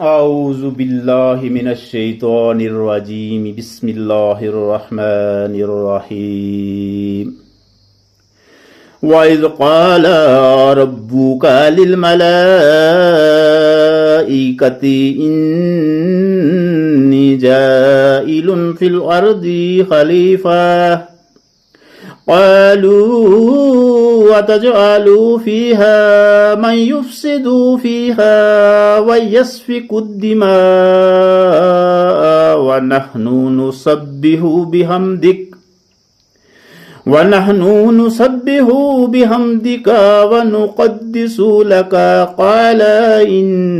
أعوذ بالله من الشيطان الرجيم بسم الله الرحمن الرحيم وإذ قال ربك للملائكة إني جائل في الأرض خليفة قالوا أتجعل فيها من يفسد فيها ويسفك الدماء ونحن نسبح بحمدك ونقدس لك قال إني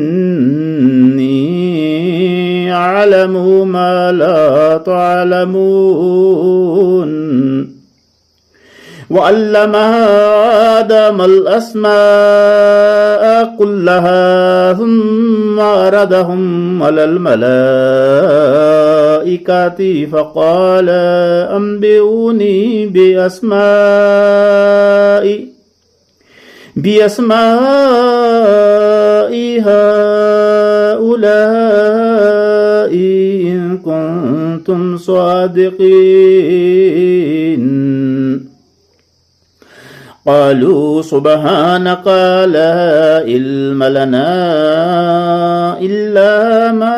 أعلم ما لا تعلمون وعلم آدم الأسماء كلها ثم عرضهم على الملائكة فقال أنبئوني بأسماء هؤلاء إن كنتم صادقين قالوا سبحانك لا علم لنا إلا ما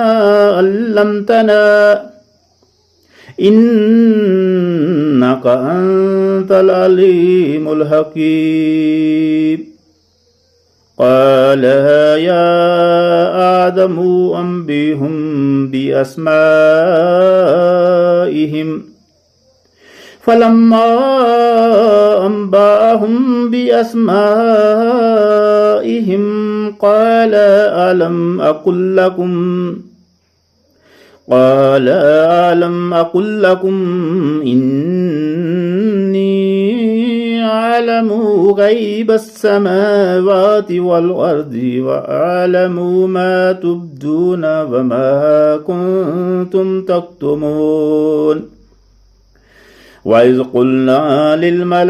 علمتنا إنك أنت العليم الحكيم قال يا آدم أنبئهم بأسمائهم فلما أنبأهم بأسمائهم قال ألم أقل لكم إني أعلم غيب السماوات والأرض وأعلم ما تبدون وما كنتم تكتمون وإذ قلنا للملائكة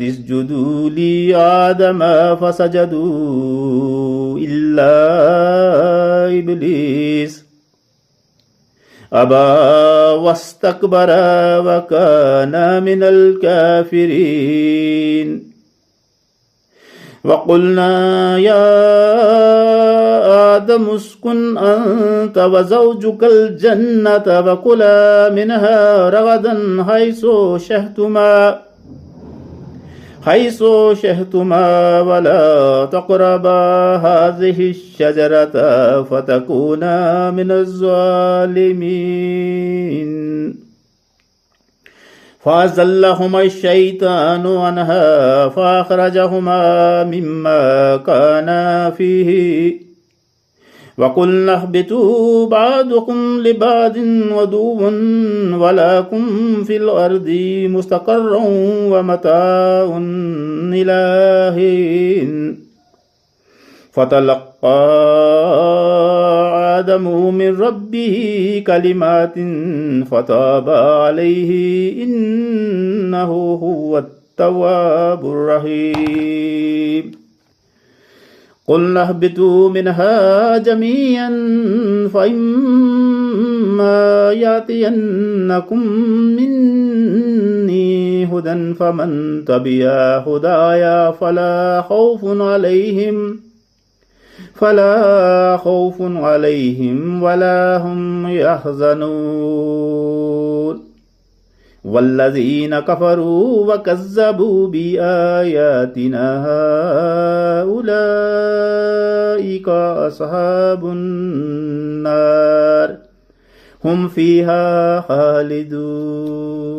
اسجدوا لآدم فسجدوا إلا إبليس أبى واستكبر وكان من الكافرين وقلنا يا آدم اسكن أنت وزوجك الجنة وكلا منها رغدا حيث شئتما ولا تقربا هذه الشجرة فتكونا من الظالمين فأزلهما الشيطان عنها فأخرجهما مما كانا فيه وقلنا اهبطوا بعضكم لبعض عدو ولكم في الأرض مستقر ومتاع إلى حين فتلقى آدم من ربه كلمات فتاب عليه إنه هو التواب الرحيم قلنا اهبطوا منها جميعا فإما يأتينكم مني هدى فمن تبع هدايا فلا خوف عليهم ولا هم يحزنون والذين كفروا وكذبوا بآياتنا أولئك أصحاب النار هم فيها خالدون.